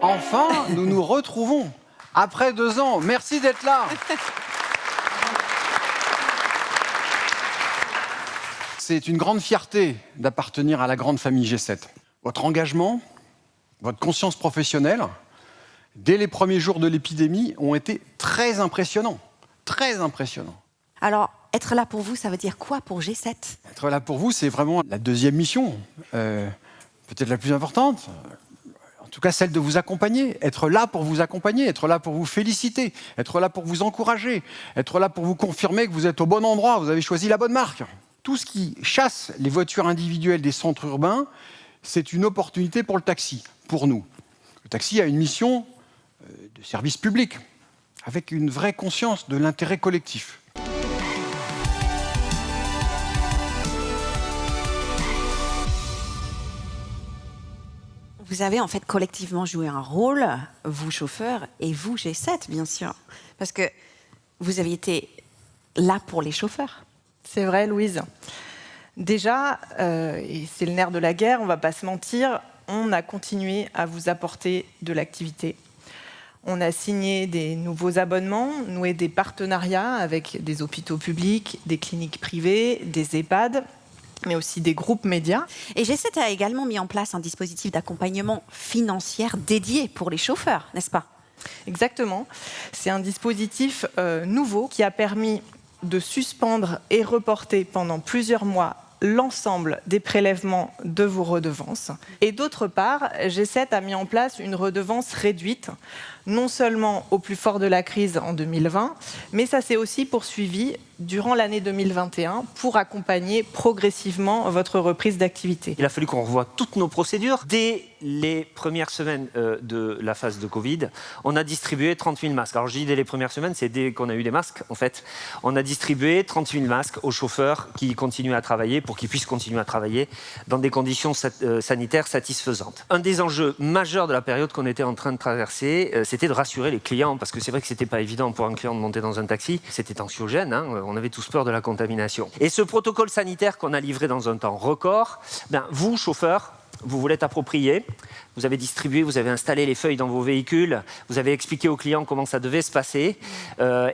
Enfin, nous nous retrouvons après 2 ans. Merci d'être là. C'est une grande fierté d'appartenir à la grande famille G7. Votre engagement, votre conscience professionnelle, dès les premiers jours de l'épidémie, ont été très impressionnants. Très impressionnants. Alors, être là pour vous, ça veut dire quoi pour G7 ? Être là pour vous, c'est vraiment la deuxième mission, peut-être la plus importante. En tout cas, celle de vous accompagner. Être là pour vous accompagner, être là pour vous féliciter, être là pour vous encourager, être là pour vous confirmer que vous êtes au bon endroit, vous avez choisi la bonne marque. Tout ce qui chasse les voitures individuelles des centres urbains, c'est une opportunité pour le taxi, pour nous. Le taxi a une mission de service public, avec une vraie conscience de l'intérêt collectif. Vous avez en fait collectivement joué un rôle, vous chauffeurs et vous G7 bien sûr, parce que vous avez été là pour les chauffeurs. C'est vrai, Louise. Déjà, et c'est le nerf de la guerre, on ne va pas se mentir, on a continué à vous apporter de l'activité. On a signé des nouveaux abonnements, noué des partenariats avec des hôpitaux publics, des cliniques privées, des EHPAD, mais aussi des groupes médias. Et G7 a également mis en place un dispositif d'accompagnement financier dédié pour les chauffeurs, n'est-ce pas ? Exactement. C'est un dispositif nouveau qui a permis de suspendre et reporter pendant plusieurs mois l'ensemble des prélèvements de vos redevances. Et d'autre part, G7 a mis en place une redevance réduite, non seulement au plus fort de la crise en 2020, mais ça s'est aussi poursuivi durant l'année 2021 pour accompagner progressivement votre reprise d'activité. Il a fallu qu'on revoie toutes nos procédures. Dès les premières semaines de la phase de Covid, on a distribué 30 000 masques. Alors je dis dès les premières semaines, c'est dès qu'on a eu des masques, en fait. On a distribué 30 000 masques aux chauffeurs qui continuent à travailler pour qu'ils puissent continuer à travailler dans des conditions sanitaires satisfaisantes. Un des enjeux majeurs de la période qu'on était en train de traverser, c'était de rassurer les clients, parce que c'est vrai que c'était pas évident pour un client de monter dans un taxi. C'était anxiogène, hein, on avait tous peur de la contamination. Et ce protocole sanitaire qu'on a livré dans un temps record, vous, chauffeurs, vous vous l'êtes approprié, vous avez distribué, vous avez installé les feuilles dans vos véhicules, vous avez expliqué aux clients comment ça devait se passer.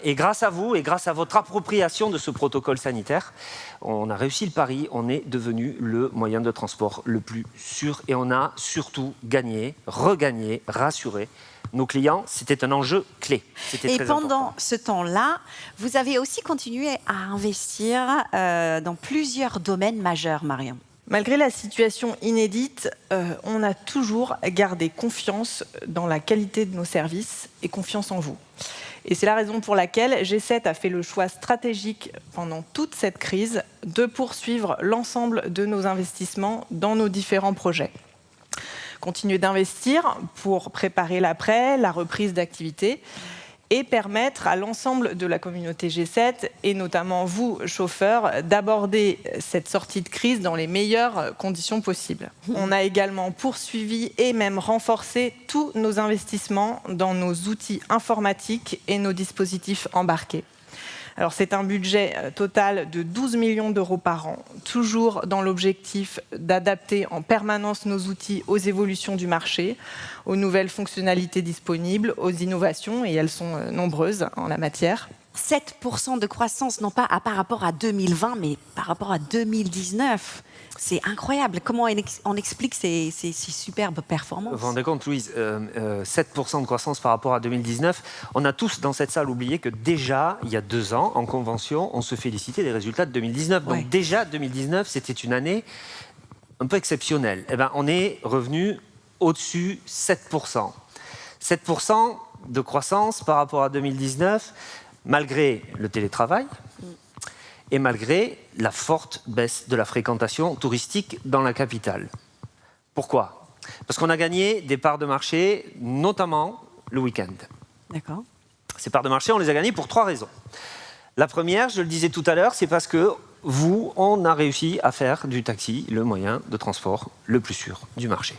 Et grâce à vous et grâce à votre appropriation de ce protocole sanitaire, on a réussi le pari, on est devenu le moyen de transport le plus sûr et on a surtout gagné, regagné, rassuré nos clients. C'était un enjeu clé. C'était et très pendant important. ce temps-là, vous avez aussi continué à investir dans plusieurs domaines majeurs, Marion. Malgré la situation inédite, on a toujours gardé confiance dans la qualité de nos services et confiance en vous. Et c'est la raison pour laquelle G7 a fait le choix stratégique pendant toute cette crise de poursuivre l'ensemble de nos investissements dans nos différents projets. Continuer d'investir pour préparer l'après, la reprise d'activité et permettre à l'ensemble de la communauté G7, et notamment vous, chauffeurs, d'aborder cette sortie de crise dans les meilleures conditions possibles. On a également poursuivi et même renforcé tous nos investissements dans nos outils informatiques et nos dispositifs embarqués. Alors, c'est un budget total de 12 millions d'euros par an, toujours dans l'objectif d'adapter en permanence nos outils aux évolutions du marché, aux nouvelles fonctionnalités disponibles, aux innovations, et elles sont nombreuses en la matière. 7% de croissance, non pas par rapport à 2020, mais par rapport à 2019. C'est incroyable. Comment on explique ces superbes performances ? Vous vous rendez compte, Louise, 7% de croissance par rapport à 2019. On a tous dans cette salle oublié que déjà, il y a 2 ans, en convention, on se félicitait des résultats de 2019. Donc ouais. Déjà, 2019, c'était une année un peu exceptionnelle. Eh ben, on est revenu au-dessus 7%. 7% de croissance par rapport à 2019, malgré le télétravail et malgré la forte baisse de la fréquentation touristique dans la capitale. Pourquoi ? Parce qu'on a gagné des parts de marché, notamment le week-end. D'accord. Ces parts de marché, on les a gagnées pour 3 raisons. La première, je le disais tout à l'heure, c'est parce que on a réussi à faire du taxi le moyen de transport le plus sûr du marché.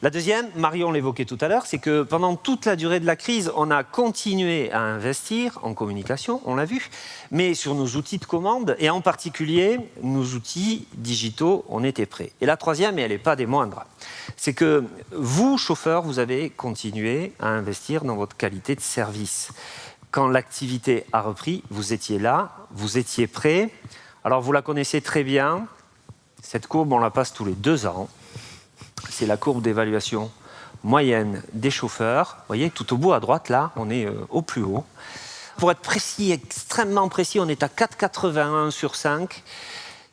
La deuxième, Marion l'évoquait tout à l'heure, c'est que pendant toute la durée de la crise, on a continué à investir en communication, on l'a vu, mais sur nos outils de commande, et en particulier nos outils digitaux, on était prêts. Et la troisième, et elle n'est pas des moindres, c'est que vous, chauffeurs, vous avez continué à investir dans votre qualité de service. Quand l'activité a repris, vous étiez là, vous étiez prêts. Alors vous la connaissez très bien, cette courbe, on la passe tous les 2 ans. C'est la courbe d'évaluation moyenne des chauffeurs. Vous voyez, tout au bout à droite, là, on est au plus haut. Pour être précis, extrêmement précis, on est à 4,81 sur 5.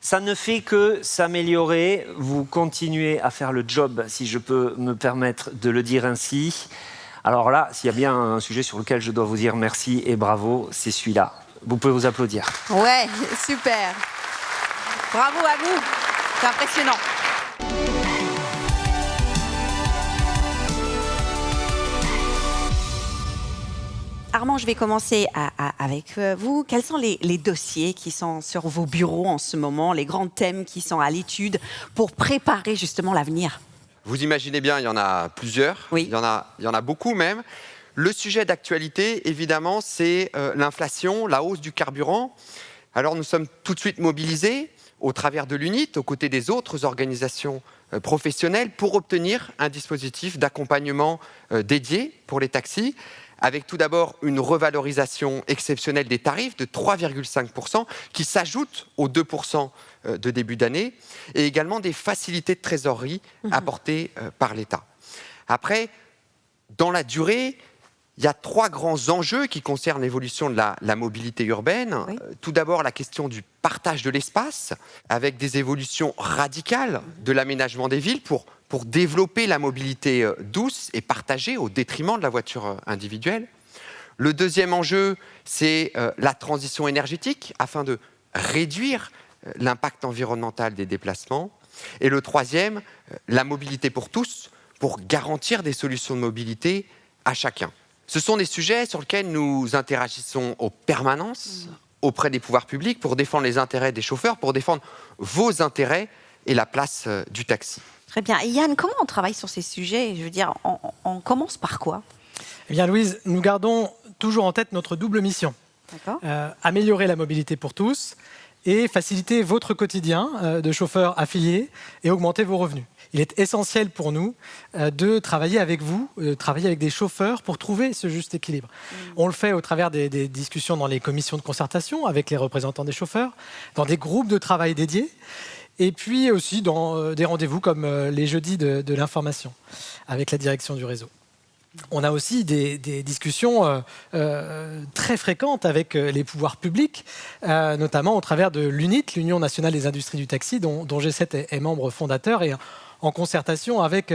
Ça ne fait que s'améliorer. Vous continuez à faire le job, si je peux me permettre de le dire ainsi. Alors là, s'il y a bien un sujet sur lequel je dois vous dire merci et bravo, c'est celui-là. Vous pouvez vous applaudir. Ouais, super. Bravo à vous. C'est impressionnant. Armand, je vais commencer avec vous. Quels sont les dossiers qui sont sur vos bureaux en ce moment, les grands thèmes qui sont à l'étude pour préparer justement l'avenir? Vous imaginez bien, il y en a plusieurs, Oui. il y en a beaucoup même. Le sujet d'actualité, évidemment, c'est l'inflation, la hausse du carburant. Alors nous sommes tout de suite mobilisés au travers de l'UNIT, aux côtés des autres organisations professionnelles, pour obtenir un dispositif d'accompagnement dédié pour les taxis, avec tout d'abord une revalorisation exceptionnelle des tarifs de 3,5% qui s'ajoute aux 2% de début d'année, et également des facilités de trésorerie apportées par l'État. Après, dans la durée, il y a 3 grands enjeux qui concernent l'évolution de la mobilité urbaine. Oui. Tout d'abord, la question du partage de l'espace, avec des évolutions radicales de l'aménagement des villes pour développer la mobilité douce et partagée au détriment de la voiture individuelle. Le deuxième enjeu, c'est la transition énergétique, afin de réduire l'impact environnemental des déplacements. Et le troisième, la mobilité pour tous, pour garantir des solutions de mobilité à chacun. Ce sont des sujets sur lesquels nous interagissons en permanence auprès des pouvoirs publics pour défendre les intérêts des chauffeurs, pour défendre vos intérêts et la place du taxi. Très bien. Et Yann, comment on travaille sur ces sujets? Je veux dire, on commence par quoi? Eh bien, Louise, nous gardons toujours en tête notre double mission. D'accord. Améliorer la mobilité pour tous et faciliter votre quotidien de chauffeur affilié et augmenter vos revenus. Il est essentiel pour nous de travailler avec vous, travailler avec des chauffeurs pour trouver ce juste équilibre. On le fait au travers des discussions dans les commissions de concertation avec les représentants des chauffeurs, dans des groupes de travail dédiés, et puis aussi dans des rendez-vous comme les jeudis de l'information avec la direction du réseau. On a aussi des discussions très fréquentes avec les pouvoirs publics, notamment au travers de l'UNIT, l'Union nationale des industries du taxi, dont G7 est membre fondateur, et en concertation avec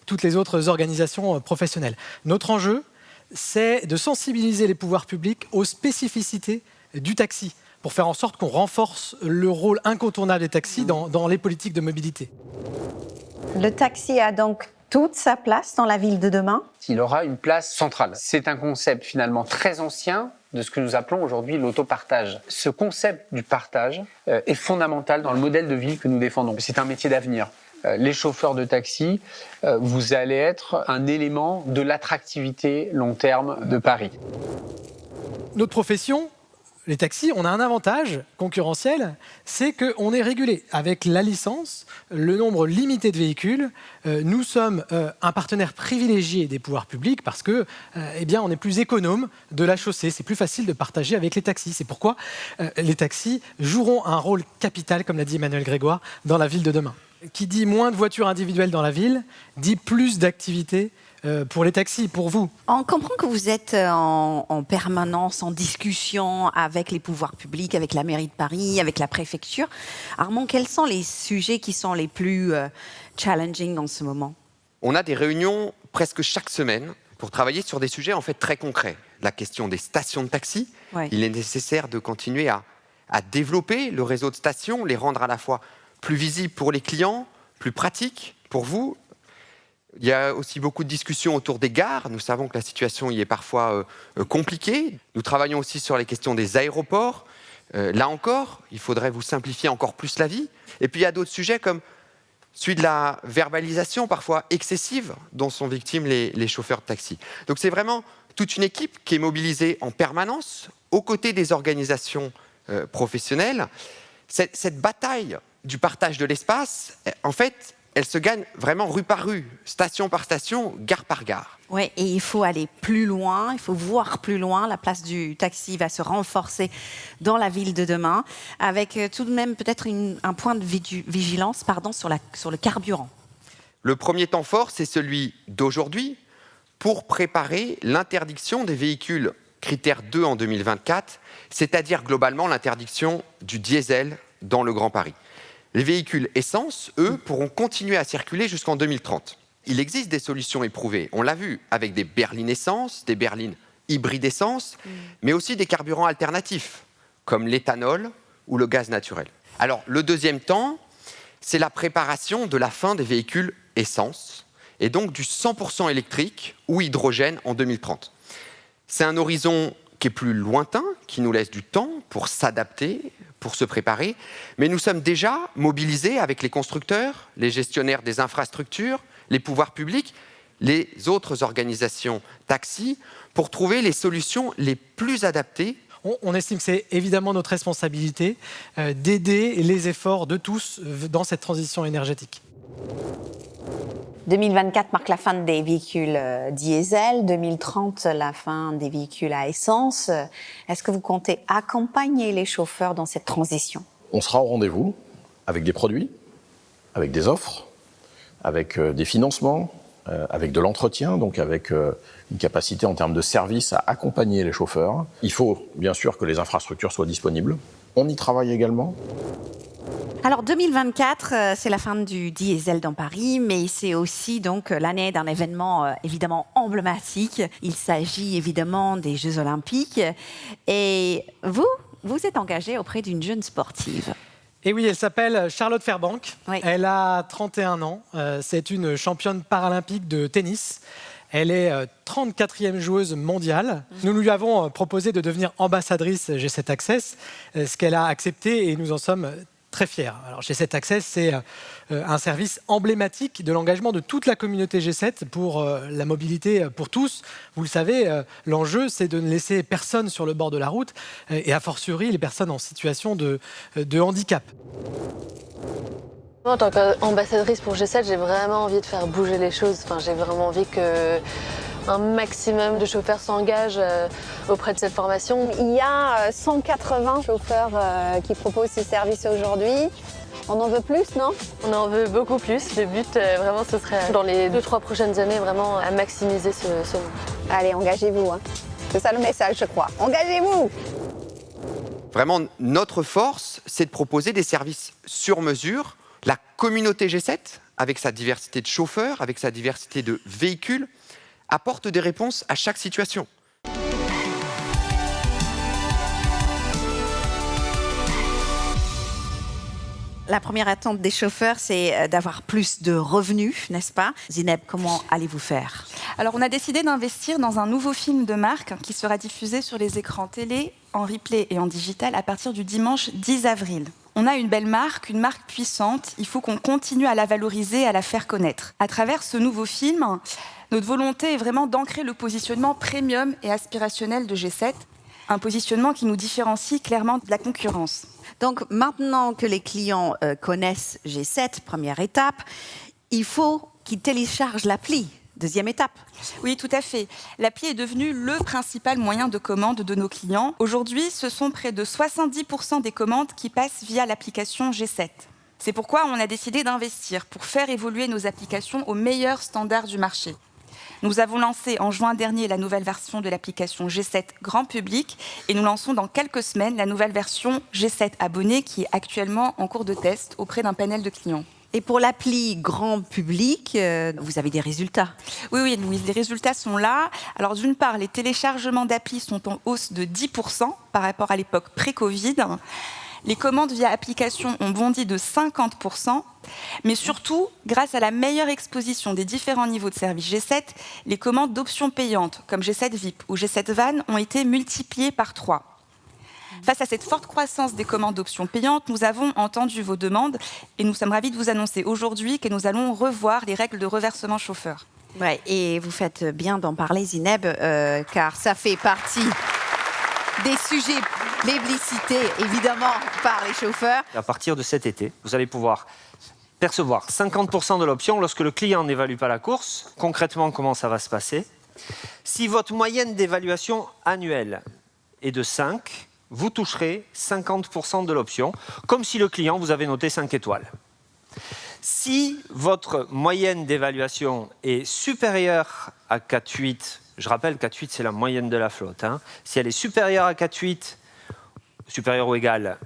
toutes les autres organisations professionnelles. Notre enjeu, c'est de sensibiliser les pouvoirs publics aux spécificités du taxi, pour faire en sorte qu'on renforce le rôle incontournable des taxis dans les politiques de mobilité. Le taxi a donc toute sa place dans la ville de demain? Il aura une place centrale. C'est un concept finalement très ancien de ce que nous appelons aujourd'hui l'autopartage. Ce concept du partage est fondamental dans le modèle de ville que nous défendons. C'est un métier d'avenir. Les chauffeurs de taxi, vous allez être un élément de l'attractivité long terme de Paris. Notre profession, les taxis, on a un avantage concurrentiel, c'est qu'on est régulé. Avec la licence, le nombre limité de véhicules, nous sommes un partenaire privilégié des pouvoirs publics parce que, on est plus économe de la chaussée. C'est plus facile de partager avec les taxis. C'est pourquoi les taxis joueront un rôle capital, comme l'a dit Emmanuel Grégoire, dans la ville de demain. Qui dit moins de voitures individuelles dans la ville, dit plus d'activités pour les taxis, pour vous. On comprend que vous êtes en permanence en discussion avec les pouvoirs publics, avec la mairie de Paris, avec la préfecture. Armand, quels sont les sujets qui sont les plus challenging en ce moment? On a des réunions presque chaque semaine pour travailler sur des sujets en fait très concrets. La question des stations de taxi. Ouais. Il est nécessaire de continuer à développer le réseau de stations, les rendre à la fois plus visibles pour les clients, plus pratiques pour vous. Il y a aussi beaucoup de discussions autour des gares. Nous savons que la situation y est parfois compliquée. Nous travaillons aussi sur les questions des aéroports. Là encore, il faudrait vous simplifier encore plus la vie. Et puis il y a d'autres sujets comme celui de la verbalisation parfois excessive dont sont victimes les chauffeurs de taxi. Donc c'est vraiment toute une équipe qui est mobilisée en permanence aux côtés des organisations professionnelles. Cette bataille du partage de l'espace, en fait, elle se gagne vraiment rue par rue, station par station, gare par gare. Oui, et il faut aller plus loin, il faut voir plus loin. La place du taxi va se renforcer dans la ville de demain, avec tout de même peut-être un point de vigilance sur le carburant. Le premier temps fort, c'est celui d'aujourd'hui, pour préparer l'interdiction des véhicules critère 2 en 2024, c'est-à-dire globalement l'interdiction du diesel dans le Grand Paris. Les véhicules essence, eux, pourront continuer à circuler jusqu'en 2030. Il existe des solutions éprouvées. On l'a vu avec des berlines essence, des berlines hybrides essence, mais aussi des carburants alternatifs, comme l'éthanol ou le gaz naturel. Alors, le deuxième temps, c'est la préparation de la fin des véhicules essence, et donc du 100% électrique ou hydrogène en 2030. C'est un horizon qui est plus lointain, qui nous laisse du temps pour s'adapter, pour se préparer, mais nous sommes déjà mobilisés avec les constructeurs, les gestionnaires des infrastructures, les pouvoirs publics, les autres organisations taxis, pour trouver les solutions les plus adaptées. On estime que c'est évidemment notre responsabilité d'aider les efforts de tous dans cette transition énergétique. 2024 marque la fin des véhicules diesel, 2030 la fin des véhicules à essence. Est-ce que vous comptez accompagner les chauffeurs dans cette transition? On sera au rendez-vous avec des produits, avec des offres, avec des financements, avec de l'entretien, donc avec une capacité en termes de service à accompagner les chauffeurs. Il faut bien sûr que les infrastructures soient disponibles. On y travaille également. Alors 2024, c'est la fin du diesel dans Paris, mais c'est aussi donc l'année d'un événement évidemment emblématique. Il s'agit évidemment des Jeux Olympiques. Et vous êtes engagé auprès d'une jeune sportive. Et oui, elle s'appelle Charlotte Fairbank. Oui. Elle a 31 ans. C'est une championne paralympique de tennis. Elle est 34e joueuse mondiale. Nous lui avons proposé de devenir ambassadrice G7 Access, ce qu'elle a accepté et nous en sommes très fiers. Alors, G7 Access, c'est un service emblématique de l'engagement de toute la communauté G7 pour la mobilité pour tous. Vous le savez, l'enjeu, c'est de ne laisser personne sur le bord de la route et a fortiori les personnes en situation de handicap. En tant qu'ambassadrice pour G7, j'ai vraiment envie de faire bouger les choses. Enfin, j'ai vraiment envie qu'un maximum de chauffeurs s'engagent auprès de cette formation. Il y a 180 chauffeurs qui proposent ces services aujourd'hui. On en veut plus, non? On en veut beaucoup plus. Le but, vraiment, ce serait dans les 2-3 prochaines années, vraiment à maximiser ce nombre. Allez, engagez-vous. Hein. C'est ça le message, je crois. Engagez-vous! Vraiment, notre force, c'est de proposer des services sur mesure. La communauté G7, avec sa diversité de chauffeurs, avec sa diversité de véhicules, apporte des réponses à chaque situation. La première attente des chauffeurs, c'est d'avoir plus de revenus, n'est-ce pas? Zineb, comment allez-vous faire? Alors, on a décidé d'investir dans un nouveau film de marque qui sera diffusé sur les écrans télé, en replay et en digital à partir du dimanche 10 avril. On a une belle marque, une marque puissante. Il faut qu'on continue à la valoriser, à la faire connaître. À travers ce nouveau film, notre volonté est vraiment d'ancrer le positionnement premium et aspirationnel de G7, un positionnement qui nous différencie clairement de la concurrence. Donc maintenant que les clients connaissent G7, première étape, il faut qu'ils téléchargent l'appli. Deuxième étape. Oui, tout à fait. L'appli est devenue le principal moyen de commande de nos clients. Aujourd'hui, ce sont près de 70% des commandes qui passent via l'application G7. C'est pourquoi on a décidé d'investir pour faire évoluer nos applications aux meilleurs standards du marché. Nous avons lancé en juin dernier la nouvelle version de l'application G7 Grand Public et nous lançons dans quelques semaines la nouvelle version G7 Abonné qui est actuellement en cours de test auprès d'un panel de clients. Et pour l'appli grand public, vous avez des résultats? Oui, Louise, les résultats sont là. Alors d'une part, les téléchargements d'appli sont en hausse de 10% par rapport à l'époque pré-Covid. Les commandes via application ont bondi de 50%. Mais surtout, grâce à la meilleure exposition des différents niveaux de service G7, les commandes d'options payantes comme G7 VIP ou G7 Van ont été multipliées par 3. Face à cette forte croissance des commandes d'options payantes, nous avons entendu vos demandes et nous sommes ravis de vous annoncer aujourd'hui que nous allons revoir les règles de reversement chauffeur. Ouais, et vous faites bien d'en parler, Zineb, car ça fait partie des sujets plébiscités, évidemment, par les chauffeurs. À partir de cet été, vous allez pouvoir percevoir 50% de l'option lorsque le client n'évalue pas la course. Concrètement, comment ça va se passer? Si votre moyenne d'évaluation annuelle est de 5, vous toucherez 50% de l'option, comme si le client vous avait noté 5 étoiles. Si votre moyenne d'évaluation est supérieure à 4,8, je rappelle 4,8 c'est la moyenne de la flotte, si elle est supérieure à 4,8, supérieure ou égale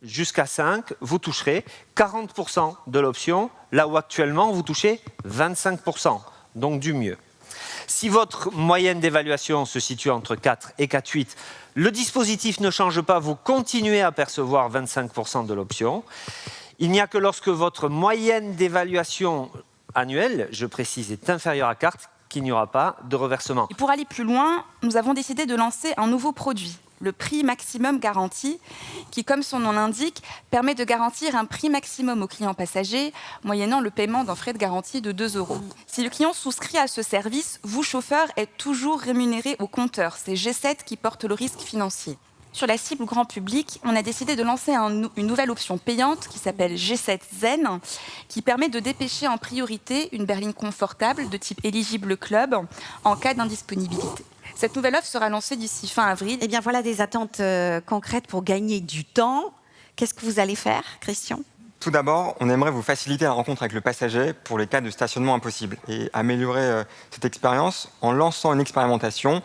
jusqu'à 5, vous toucherez 40% de l'option, là où actuellement vous touchez 25%, donc du mieux. Si votre moyenne d'évaluation se situe entre 4 et 4,8, le dispositif ne change pas, vous continuez à percevoir 25% de l'option. Il n'y a que lorsque votre moyenne d'évaluation annuelle, je précise, est inférieure à 4, qu'il n'y aura pas de reversement. Et pour aller plus loin, nous avons décidé de lancer un nouveau produit, le prix maximum garanti, qui, comme son nom l'indique, permet de garantir un prix maximum aux clients passagers, moyennant le paiement d'un frais de garantie de 2 €. Si le client souscrit à ce service, vous, chauffeur, êtes toujours rémunéré au compteur. C'est G7 qui porte le risque financier. Sur la cible grand public, on a décidé de lancer une nouvelle option payante qui s'appelle G7 Zen, qui permet de dépêcher en priorité une berline confortable de type éligible club en cas d'indisponibilité. Cette nouvelle offre sera lancée d'ici fin avril. Eh bien, voilà des attentes concrètes pour gagner du temps. Qu'est-ce que vous allez faire, Christian ? Tout d'abord, on aimerait vous faciliter la rencontre avec le passager pour les cas de stationnement impossible et améliorer cette expérience en lançant une expérimentation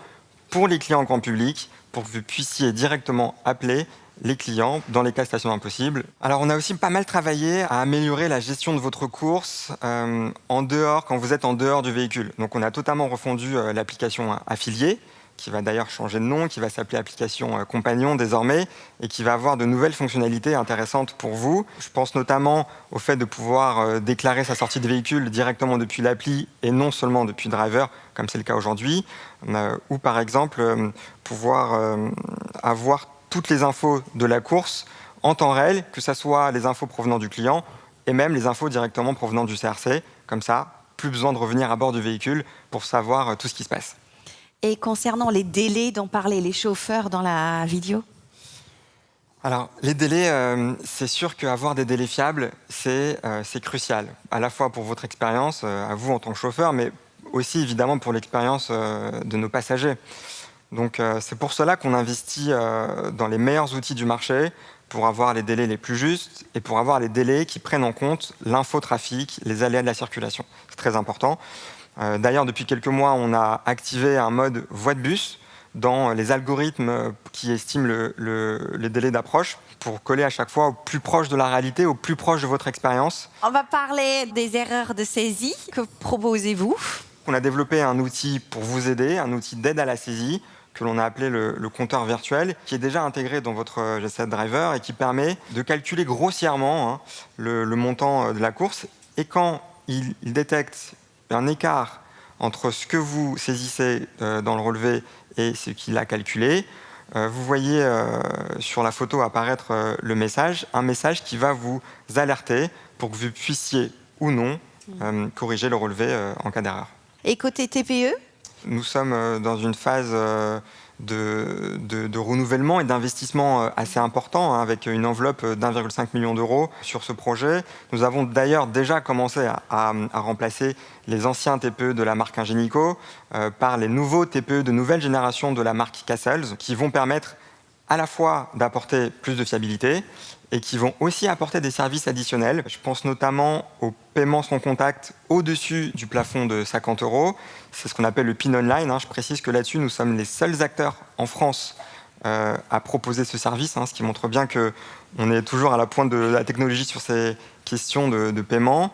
pour les clients grand public pour que vous puissiez directement appeler les clients dans les cas de stationnement impossible. Alors, on a aussi pas mal travaillé à améliorer la gestion de votre course en dehors, quand vous êtes en dehors du véhicule. Donc, on a totalement refondu l'application affiliée, qui va d'ailleurs changer de nom, qui va s'appeler application Compagnon désormais, et qui va avoir de nouvelles fonctionnalités intéressantes pour vous. Je pense notamment au fait de pouvoir déclarer sa sortie de véhicule directement depuis l'appli et non seulement depuis Driver, comme c'est le cas aujourd'hui, ou par exemple pouvoir avoir toutes les infos de la course en temps réel, que ce soit les infos provenant du client et même les infos directement provenant du CRC. Comme ça, plus besoin de revenir à bord du véhicule pour savoir tout ce qui se passe. Et concernant les délais dont parlaient les chauffeurs dans la vidéo ? Alors, les délais, c'est sûr qu'avoir des délais fiables, c'est crucial. À la fois pour votre expérience, à vous en tant que chauffeur, mais aussi évidemment pour l'expérience de nos passagers. Donc, c'est pour cela qu'on investit dans les meilleurs outils du marché pour avoir les délais les plus justes et pour avoir les délais qui prennent en compte l'infotrafic, les aléas de la circulation. C'est très important. D'ailleurs, depuis quelques mois, on a activé un mode voie de bus dans les algorithmes qui estiment les délais d'approche pour coller à chaque fois au plus proche de la réalité, au plus proche de votre expérience. On va parler des erreurs de saisie. Que proposez-vous ? On a développé un outil pour vous aider, un outil d'aide à la saisie que l'on a appelé le compteur virtuel, qui est déjà intégré dans votre G7 Driver et qui permet de calculer grossièrement le montant de la course. Et quand il détecte un écart entre ce que vous saisissez dans le relevé et ce qu'il a calculé, vous voyez sur la photo apparaître le message, un message qui va vous alerter pour que vous puissiez ou non corriger le relevé en cas d'erreur. Et côté TPE ? Nous sommes dans une phase de renouvellement et d'investissement assez important, avec une enveloppe d'1,5 million d'euros sur ce projet. Nous avons d'ailleurs déjà commencé à remplacer les anciens TPE de la marque Ingenico par les nouveaux TPE de nouvelle génération de la marque Cassels, qui vont permettre à la fois d'apporter plus de fiabilité et qui vont aussi apporter des services additionnels. Je pense notamment au paiement sans contact au-dessus du plafond de 50 €. C'est ce qu'on appelle le PIN online. Je précise que là-dessus, nous sommes les seuls acteurs en France à proposer ce service, ce qui montre bien qu'on est toujours à la pointe de la technologie sur ces questions de paiement.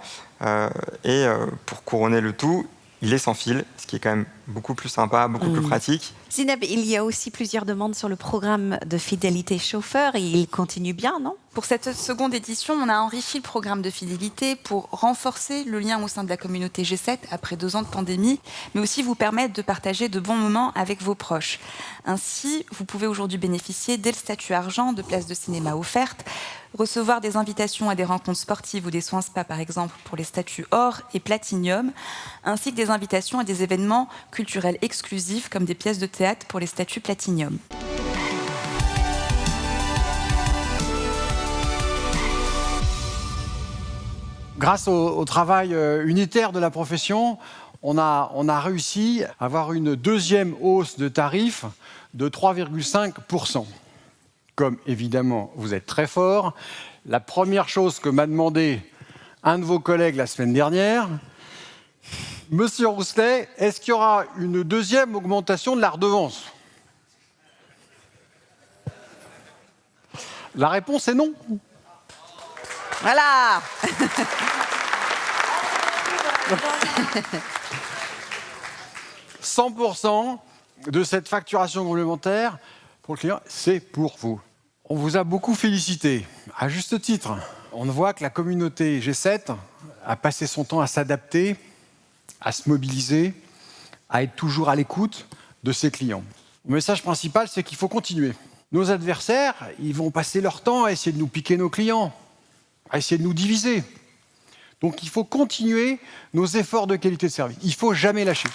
Et pour couronner le tout, il est sans fil, ce qui est quand même beaucoup plus sympa, beaucoup plus pratique. Zineb, il y a aussi plusieurs demandes sur le programme de fidélité chauffeur et il continue bien, non? Pour cette seconde édition, on a enrichi le programme de fidélité pour renforcer le lien au sein de la communauté G7 après 2 ans de pandémie, mais aussi vous permettre de partager de bons moments avec vos proches. Ainsi, vous pouvez aujourd'hui bénéficier, dès le statut argent, de places de cinéma offertes, recevoir des invitations à des rencontres sportives ou des soins spa, par exemple, pour les statuts or et platinium, ainsi que des invitations à des événements culturels exclusifs, comme des pièces de théâtre pour les statuts platinium. Grâce au travail unitaire de la profession, on a réussi à avoir une deuxième hausse de tarifs de 3,5%. Comme évidemment vous êtes très fort, la première chose que m'a demandé un de vos collègues la semaine dernière, Monsieur Rousselet, est-ce qu'il y aura une deuxième augmentation de la redevance? La réponse est non. Voilà. 100% de cette facturation complémentaire pour le client, c'est pour vous. On vous a beaucoup félicité, à juste titre. On voit que la communauté G7 a passé son temps à s'adapter, à se mobiliser, à être toujours à l'écoute de ses clients. Le message principal, c'est qu'il faut continuer. Nos adversaires, ils vont passer leur temps à essayer de nous piquer nos clients, à essayer de nous diviser. Donc il faut continuer nos efforts de qualité de service. Il ne faut jamais lâcher.